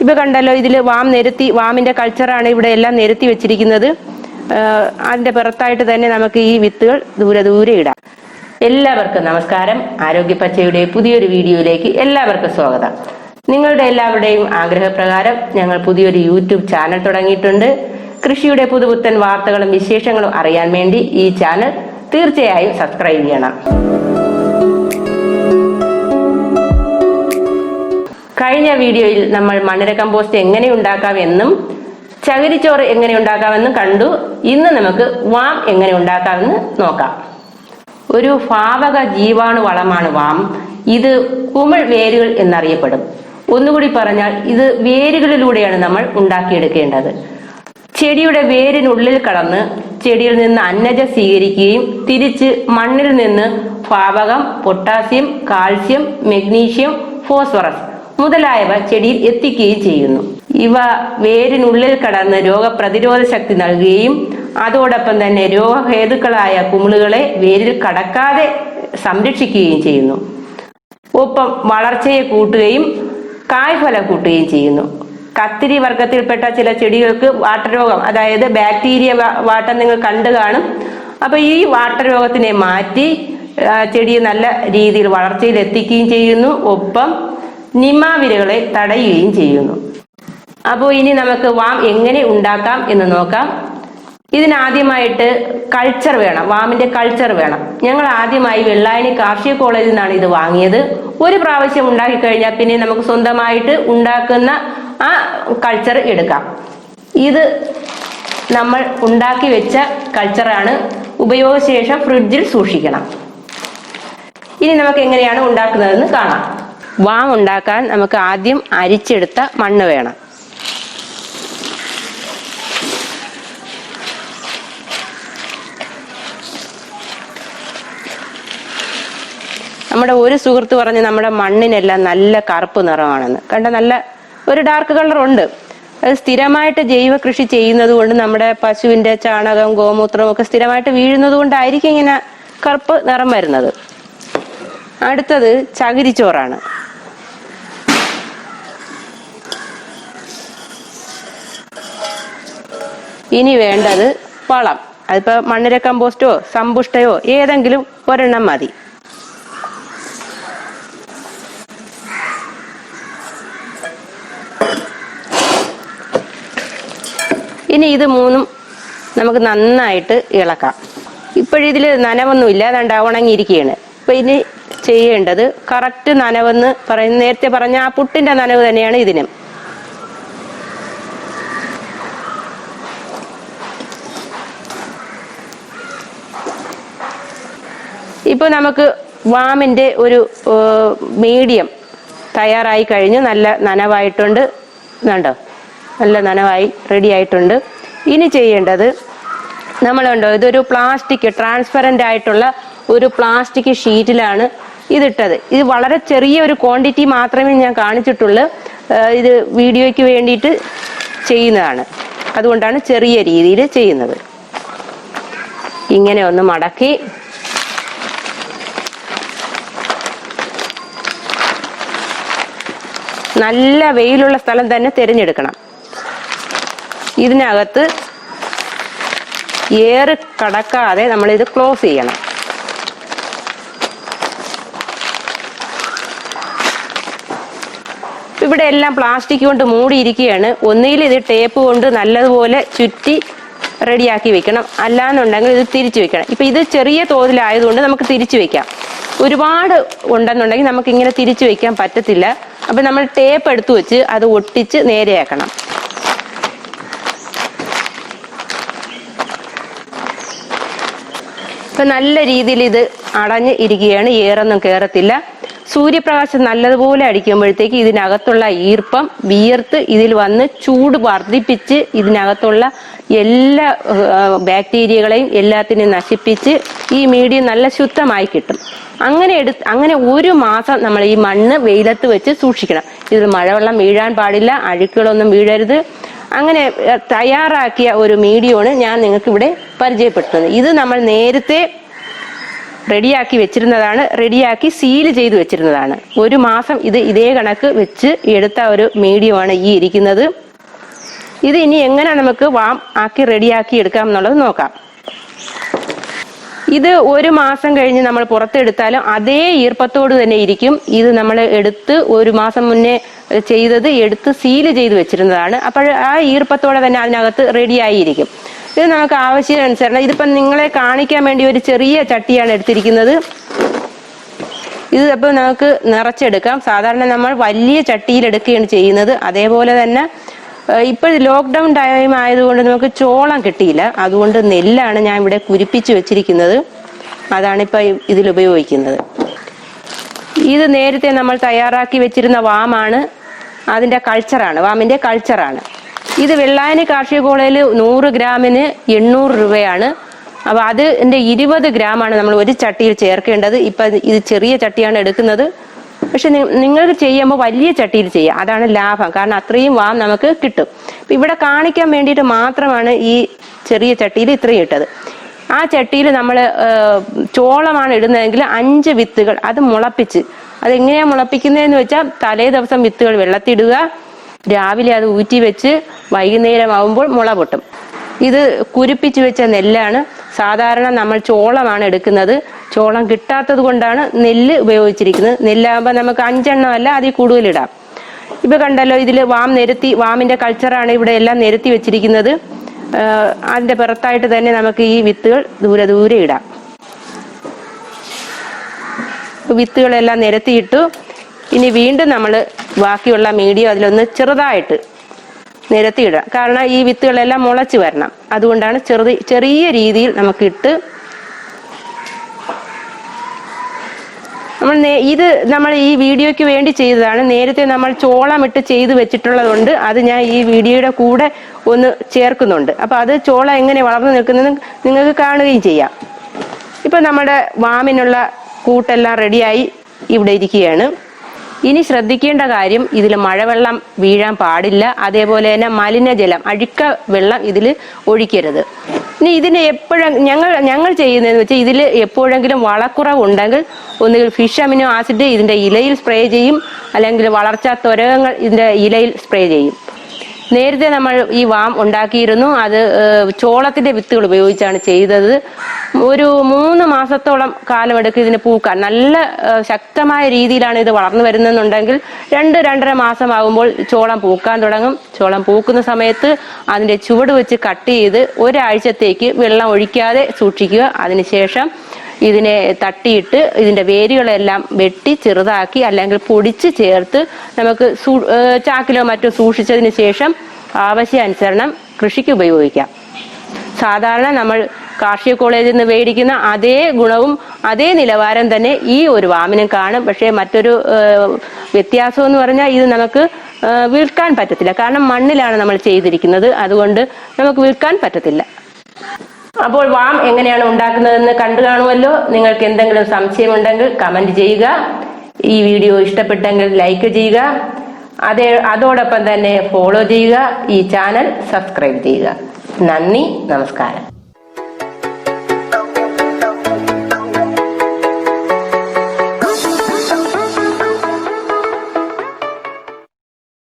ഇപ്പോൾ കണ്ടല്ലോ, ഇതിൽ വാമിൻ്റെ കൾച്ചറാണ് ഇവിടെ എല്ലാം നിരത്തി വെച്ചിരിക്കുന്നത്. അതിൻ്റെ പുറത്തായിട്ട് തന്നെ നമുക്ക് ഈ വിത്തുകൾ ദൂരെ ദൂരെ ഇടാം. എല്ലാവർക്കും നമസ്കാരം. ആരോഗ്യപച്ചയുടെ പുതിയൊരു വീഡിയോയിലേക്ക് എല്ലാവർക്കും സ്വാഗതം. നിങ്ങളുടെ എല്ലാവരുടെയും ആഗ്രഹപ്രകാരം ഞങ്ങൾ പുതിയൊരു യൂട്യൂബ് ചാനൽ തുടങ്ങിയിട്ടുണ്ട്. കൃഷിയുടെ പുതുപുത്തൻ വാർത്തകളും വിശേഷങ്ങളും അറിയാൻ വേണ്ടി ഈ ചാനൽ തീർച്ചയായും സബ്സ്ക്രൈബ് ചെയ്യണം. കഴിഞ്ഞ വീഡിയോയിൽ നമ്മൾ മണ്ണിര കമ്പോസ്റ്റ് എങ്ങനെ ഉണ്ടാക്കാമെന്നും ചകിരിച്ചോറ് എങ്ങനെ ഉണ്ടാക്കാമെന്നും കണ്ടു. ഇന്ന് നമുക്ക് വാം എങ്ങനെ ഉണ്ടാക്കാമെന്ന് നോക്കാം. ഒരു ഭാവക ജീവാണു വളമാണ് വാം. ഇത് കുമിൾ വേരുകൾ എന്നറിയപ്പെടും. ഒന്നുകൂടി പറഞ്ഞാൽ ഇത് വേരുകളിലൂടെയാണ് നമ്മൾ ഉണ്ടാക്കിയെടുക്കേണ്ടത്. ചെടിയുടെ വേരിനുള്ളിൽ കടന്ന് ചെടിയിൽ നിന്ന് അന്നജം സ്വീകരിക്കുകയും തിരിച്ച് മണ്ണിൽ നിന്ന് ഭാവകം, പൊട്ടാസ്യം, കാൽസ്യം, മഗ്നീഷ്യം, ഫോസ്ഫറസ് മുതലായവ ചെടിയിൽ എത്തിക്കുകയും ചെയ്യുന്നു. ഇവ വേരിനുള്ളിൽ കടന്ന് രോഗപ്രതിരോധ ശക്തി നൽകുകയും അതോടൊപ്പം തന്നെ രോഗഹേതുക്കളായ കുമിളുകളെ വേരിൽ കടക്കാതെ സംരക്ഷിക്കുകയും ചെയ്യുന്നു. ഒപ്പം വളർച്ചയെ കൂട്ടുകയും കായ്ഫലം കൂട്ടുകയും ചെയ്യുന്നു. കത്തിരി വർഗത്തിൽപ്പെട്ട ചില ചെടികൾക്ക് വാട്ടരോഗം, അതായത് ബാക്ടീരിയ വാട്ടം നിങ്ങൾ കണ്ടു കാണും. അപ്പൊ ഈ വാട്ടരോഗത്തിനെ മാറ്റി ചെടിയെ നല്ല രീതിയിൽ വളർച്ചയിൽ എത്തിക്കുകയും ചെയ്യുന്നു. ഒപ്പം നിമാവിരകളെ തടയുകയും ചെയ്യുന്നു. അപ്പോൾ ഇനി നമുക്ക് വാം എങ്ങനെ ഉണ്ടാക്കാം എന്ന് നോക്കാം. ഇതിനാദ്യമായിട്ട് കൾച്ചർ വേണം, വാമിന്റെ കൾച്ചർ വേണം. ഞങ്ങൾ ആദ്യമായി വെള്ളായണി കാർഷിക കോളേജിൽ നിന്നാണ് ഇത് വാങ്ങിയത്. ഒരു പ്രാവശ്യം ഉണ്ടാക്കി കഴിഞ്ഞാൽ പിന്നെ നമുക്ക് സ്വന്തമായിട്ട് ഉണ്ടാക്കുന്ന ആ കൾച്ചർ എടുക്കാം. ഇത് നമ്മൾ ഉണ്ടാക്കി വെച്ച കൾച്ചറാണ്. ഉപയോഗശേഷം ഫ്രിഡ്ജിൽ സൂക്ഷിക്കണം. ഇനി നമുക്ക് എങ്ങനെയാണ് ഉണ്ടാക്കുന്നതെന്ന് കാണാം. വാം ഉണ്ടാക്കാൻ നമുക്ക് ആദ്യം അരിച്ചെടുത്ത മണ്ണ് വേണം. നമ്മുടെ ഒരു സുഹൃത്ത് പറഞ്ഞ് നമ്മുടെ മണ്ണിനെല്ലാം നല്ല കറുപ്പ് നിറമാണെന്ന്. കണ്ട, നല്ല ഒരു ഡാർക്ക് കളർ ഉണ്ട്. അത് സ്ഥിരമായിട്ട് ജൈവ കൃഷി ചെയ്യുന്നത് കൊണ്ട് നമ്മുടെ പശുവിന്റെ ചാണകം, ഗോമൂത്രം ഒക്കെ സ്ഥിരമായിട്ട് വീഴുന്നത് കൊണ്ടായിരിക്കും ഇങ്ങനെ കറുപ്പ് നിറം വരുന്നത്. അടുത്തത് ചകിരിച്ചോറാണ്. ഇനി വേണ്ടത് വളം. അതിപ്പോ മണ്ണിര കമ്പോസ്റ്റോ സമ്പുഷ്ടയോ ഏതെങ്കിലും ഒരെണ്ണം മതി. ഇനി ഇത് മൂന്നും നമുക്ക് നന്നായിട്ട് ഇളക്കാം. ഇപ്പോഴിതിൽ നനവൊന്നുമില്ല, അതുകൊണ്ട് ഉണങ്ങിയിരിക്കുകയാണ്. അപ്പൊ ഇനി ചെയ്യേണ്ടത് കറക്റ്റ് നനവെന്ന് പറയുന്ന, നേരത്തെ പറഞ്ഞ ആ പുട്ടിന്റെ നനവ് തന്നെയാണ് ഇതിനും. ഇപ്പൊ നമുക്ക് വാമിന്റെ ഒരു മീഡിയം തയ്യാറായി കഴിഞ്ഞ് നല്ല നനവായിട്ടുണ്ട്. കണ്ടോ, നല്ല നനവായി റെഡി ആയിട്ടുണ്ട്. ഇനി ചെയ്യേണ്ടത്, നമ്മളുണ്ടോ, ഇതൊരു പ്ലാസ്റ്റിക് ട്രാൻസ്പെറന്റ് ആയിട്ടുള്ള ഒരു പ്ലാസ്റ്റിക് ഷീറ്റിലാണ് ഇതിട്ടത്. ഇത് വളരെ ചെറിയ ഒരു ക്വാണ്ടിറ്റി മാത്രമേ ഞാൻ കാണിച്ചിട്ടുള്ളൂ. ഇത് വീഡിയോയ്ക്ക് വേണ്ടിയിട്ട് ചെയ്യുന്നതാണ്, അതുകൊണ്ടാണ് ചെറിയ രീതിയിൽ ചെയ്യുന്നത്. ഇങ്ങനെ ഒന്ന് മടക്കി നല്ല വെയിലുള്ള സ്ഥലം തന്നെ തിരഞ്ഞെടുക്കണം. ഇതിനകത്ത് എയർ കടക്കാതെ നമ്മളിത് ക്ലോസ് ചെയ്യണം. ഇവിടെ എല്ലാം പ്ലാസ്റ്റിക് കൊണ്ട് മൂടിയിരിക്കുകയാണ്. ഒന്നുകിൽ ഇത് ടേപ്പ് കൊണ്ട് നല്ലതുപോലെ ചുറ്റി റെഡിയാക്കി വെക്കണം, അല്ലാന്നുണ്ടെങ്കിൽ ഇത് തിരിച്ചു വെക്കണം. ഇപ്പൊ ഇത് ചെറിയ തോതിലായതുകൊണ്ട് നമുക്ക് തിരിച്ചു വെക്കാം. ഒരുപാട് ഉണ്ടെന്നുണ്ടെങ്കിൽ നമുക്ക് ഇങ്ങനെ തിരിച്ചു വെക്കാൻ പറ്റത്തില്ല. അപ്പൊ നമ്മൾ ടേപ്പ് എടുത്തു വെച്ച് അത് ഒട്ടിച്ച് നേരെയാക്കണം. ഇപ്പൊ നല്ല രീതിയിൽ ഇത് അടഞ്ഞ് ഇരിക്കുകയാണ്, എയറൊന്നും കയറത്തില്ല. സൂര്യപ്രകാശം നല്ലതുപോലെ അടിക്കുമ്പോഴത്തേക്ക് ഇതിനകത്തുള്ള ഈർപ്പം വിയർത്ത് ഇതിൽ വന്ന് ചൂട് വർദ്ധിപ്പിച്ച് ഇതിനകത്തുള്ള എല്ലാ ബാക്ടീരിയകളെയും എല്ലാത്തിനെയും നശിപ്പിച്ച് ഈ മീഡിയം നല്ല ശുദ്ധമായി കിട്ടും. അങ്ങനെ ഒരു മാസം നമ്മൾ ഈ മണ്ണ് വെയിലത്ത് വെച്ച് സൂക്ഷിക്കണം. ഇതിൽ മഴവെള്ളം വീഴാൻ പാടില്ല, അഴുക്കുകളൊന്നും വീഴരുത്. അങ്ങനെ തയ്യാറാക്കിയ ഒരു മീഡിയമാണ് ഞാൻ നിങ്ങൾക്ക് ഇവിടെ പരിചയപ്പെടുത്തുന്നത്. ഇത് നമ്മൾ നേരത്തെ റെഡിയാക്കി വെച്ചിരുന്നതാണ്, റെഡിയാക്കി സീൽ ചെയ്ത് വെച്ചിരുന്നതാണ്. 1 മാസം ഇത് ഇതേ കണക്ക് വെച്ച് എടുത്ത ഒരു മീഡിയമാണ് ഈ ഇരിക്കുന്നത്. ഇത് ഇനി എങ്ങനെ നമുക്ക് വാം ആക്കി റെഡിയാക്കി എടുക്കാം എന്നുള്ളത് നോക്കാം. ഇത് 1 മാസം കഴിഞ്ഞ് നമ്മൾ പുറത്തെടുത്താലും അതേ ഈർപ്പത്തോട് തന്നെ ഇരിക്കും. ഇത് നമ്മൾ എടുത്ത് 1 മാസം മുന്നേ ചെയ്തത് എടുത്ത് സീൽ ചെയ്ത് വെച്ചിരുന്നതാണ്. അപ്പോൾ ആ ഈർപ്പത്തോടെ തന്നെ അതിനകത്ത് റെഡിയായിരിക്കും. ഇത് നമുക്ക് ആവശ്യാനുസരണം, ഇതിപ്പം നിങ്ങളെ കാണിക്കാൻ വേണ്ടി ഒരു ചെറിയ ചട്ടിയാണ് എടുത്തിരിക്കുന്നത്. ഇത് അപ്പോൾ നമുക്ക് നിറച്ചെടുക്കാം. സാധാരണ നമ്മൾ വലിയ ചട്ടിയിൽ എടുക്കുകയാണ് ചെയ്യുന്നത്. അതേപോലെ തന്നെ ഇപ്പോൾ ലോക്ക്ഡൗൺ ടൈം ആയതുകൊണ്ട് നമുക്ക് ചോളം കിട്ടിയില്ല, അതുകൊണ്ട് നെല്ലാണ് ഞാൻ ഇവിടെ കുരിപ്പിച്ച് വെച്ചിരിക്കുന്നത്. അതാണിപ്പോൾ ഇതിൽ ഉപയോഗിക്കുന്നത്. ഇത് നേരത്തെ നമ്മൾ തയ്യാറാക്കി വെച്ചിരുന്ന വാമാണ്, അതിൻ്റെ കൾച്ചറാണ്, വാമിൻ്റെ കൾച്ചറാണ്. ഇത് വെള്ളായണി കാർഷിക കോളേജിൽ 100 ഗ്രാമിന് 800 രൂപയാണ്. അപ്പോൾ അതിൻ്റെ 20 ഗ്രാമാണ് നമ്മൾ ഒരു ചട്ടിയിൽ ചേർക്കേണ്ടത്. ഇപ്പം ഇത് ചെറിയ ചട്ടിയാണ് എടുക്കുന്നത്. പക്ഷെ നിങ്ങൾക്ക് ചെയ്യുമ്പോൾ വലിയ ചട്ടിയിൽ ചെയ്യുക, അതാണ് ലാഭം. കാരണം അത്രയും വാം നമുക്ക് കിട്ടും. ഇപ്പം ഇവിടെ കാണിക്കാൻ വേണ്ടിയിട്ട് മാത്രമാണ് ഈ ചെറിയ ചട്ടിയിൽ ഇത്രയും ഇട്ടത്. ആ ചട്ടിയിൽ നമ്മൾ ചോളമാണ് ഇടുന്നതെങ്കിൽ 5 വിത്തുകൾ അത് മുളപ്പിച്ച്, അതെങ്ങനെയാണ് മുളപ്പിക്കുന്നതെന്ന് വെച്ചാൽ തലേ ദിവസം വിത്തുകൾ വെള്ളത്തിടുക, രാവിലെ അത് ഊറ്റി വെച്ച് വൈകുന്നേരം ആവുമ്പോൾ മുള പൊട്ടും. ഇത് കുരിപ്പിച്ച് വെച്ച നെല്ലാണ്. സാധാരണ നമ്മൾ ചോളമാണ് എടുക്കുന്നത്. ചോളം കിട്ടാത്തത് കൊണ്ടാണ് നെല്ല് ഉപയോഗിച്ചിരിക്കുന്നത്. നെല്ലാകുമ്പോൾ നമുക്ക് 5 എണ്ണം അല്ല, അതിൽ കൂടുതലിടാം. ഇപ്പൊ കണ്ടല്ലോ, ഇതിൽ വാം നിരത്തി, വാമിന്റെ കൾച്ചറാണ് ഇവിടെ എല്ലാം നിരത്തി വെച്ചിരിക്കുന്നത്. അതിന്റെ പുറത്തായിട്ട് തന്നെ നമുക്ക് ഈ വിത്തുകൾ ദൂരെ ദൂരെ ഇടാം. വിത്തുകളെല്ലാം നിരത്തിയിട്ടു. ഇനി വീണ്ടും നമ്മൾ ബാക്കിയുള്ള മീഡിയം അതിലൊന്ന് ചെറുതായിട്ട് നിരത്തിയിടാം. കാരണം ഈ വിത്തുകളെല്ലാം മുളച്ച് വരണം, അതുകൊണ്ടാണ് ചെറിയ രീതിയിൽ നമുക്കിട്ട് നമ്മൾ ഈ വീഡിയോയ്ക്ക് വേണ്ടി ചെയ്തതാണ്. നേരത്തെ നമ്മൾ ചോളം ഇട്ട് ചെയ്ത് വെച്ചിട്ടുള്ളതുകൊണ്ട് അത് ഞാൻ ഈ വീഡിയോയുടെ കൂടെ ഒന്ന് ചേർക്കുന്നുണ്ട്. അപ്പൊ അത് ചോളം എങ്ങനെ വളർന്നു നിൽക്കുന്നത് നിങ്ങൾക്ക് കാണുകയും ചെയ്യാം. ഇപ്പൊ നമ്മുടെ വാമിനുള്ള കൂട്ടെല്ലാം റെഡിയായി ഇവിടെ ഇരിക്കുകയാണ്. ഇനി ശ്രദ്ധിക്കേണ്ട കാര്യം, ഇതിൽ മഴവെള്ളം വീഴാൻ പാടില്ല. അതേപോലെ തന്നെ മലിനജലം, അഴുക്ക വെള്ളം ഇതിൽ ഒഴിക്കരുത്. ഇനി ഇതിന് ഞങ്ങൾ ചെയ്യുന്നതെന്ന് വെച്ചാൽ ഇതിൽ എപ്പോഴെങ്കിലും വളക്കുറവുണ്ടെങ്കിൽ ഒന്നുകിൽ ഫിഷ് അമിനോ ആസിഡ് ഇതിൻ്റെ ഇലയിൽ സ്പ്രേ ചെയ്യും, അല്ലെങ്കിൽ വളർച്ച ത്വരകങ്ങൾ ഇതിൻ്റെ ഇലയിൽ സ്പ്രേ ചെയ്യും. നേരത്തെ നമ്മൾ ഈ വാം ഉണ്ടാക്കിയിരുന്നു, അത് ചോളത്തിന്റെ വിത്തുകൾ ഉപയോഗിച്ചാണ് ചെയ്തത്. ഒരു 3 മാസത്തോളം കാലമെടുക്കും ഇതിന് പൂക്കാൻ. നല്ല ശക്തമായ രീതിയിലാണ് ഇത് വളർന്നു വരുന്നെന്നുണ്ടെങ്കിൽ 2-2.5 മാസം ആകുമ്പോൾ ചോളം പൂക്കാൻ തുടങ്ങും. ചോളം പൂക്കുന്ന സമയത്ത് അതിന്റെ ചുവട് വെച്ച് കട്ട് ചെയ്ത് 1 ആഴ്ചത്തേക്ക് വെള്ളം ഒഴിക്കാതെ സൂക്ഷിക്കുക. അതിനുശേഷം ഇതിനെ തട്ടിയിട്ട് ഇതിന്റെ വേരുകളെല്ലാം വെട്ടി ചെറുതാക്കി അല്ലെങ്കിൽ പൊടിച്ച് ചേർത്ത് നമുക്ക് ചാക്കിലോ മറ്റോ സൂക്ഷിച്ചതിന് ശേഷം ആവശ്യാനുസരണം കൃഷിക്ക് ഉപയോഗിക്കാം. സാധാരണ നമ്മൾ കാർഷിക കോളേജിൽ നിന്ന് മേടിക്കുന്ന അതേ ഗുണവും അതേ നിലവാരം തന്നെ ഈ ഒരു വാമിനും കാണും. പക്ഷേ മറ്റൊരു വ്യത്യാസം എന്ന് പറഞ്ഞാൽ ഇത് നമുക്ക് വിൽക്കാൻ പറ്റത്തില്ല. കാരണം മണ്ണിലാണ് നമ്മൾ ചെയ്തിരിക്കുന്നത്, അതുകൊണ്ട് നമുക്ക് വിൽക്കാൻ പറ്റത്തില്ല. അപ്പോൾ വാം എങ്ങനെയാണ് ഉണ്ടാക്കുന്നതെന്ന് കണ്ടു കാണുമല്ലോ. നിങ്ങൾക്ക് എന്തെങ്കിലും സംശയമുണ്ടെങ്കിൽ കമന്റ് ചെയ്യുക. ഈ വീഡിയോ ഇഷ്ടപ്പെട്ടെങ്കിൽ ലൈക്ക് ചെയ്യുക. അതോടൊപ്പം തന്നെ ഫോളോ ചെയ്യുക. ഈ ചാനൽ സബ്സ്ക്രൈബ് ചെയ്യുക. നന്ദി, നമസ്കാരം.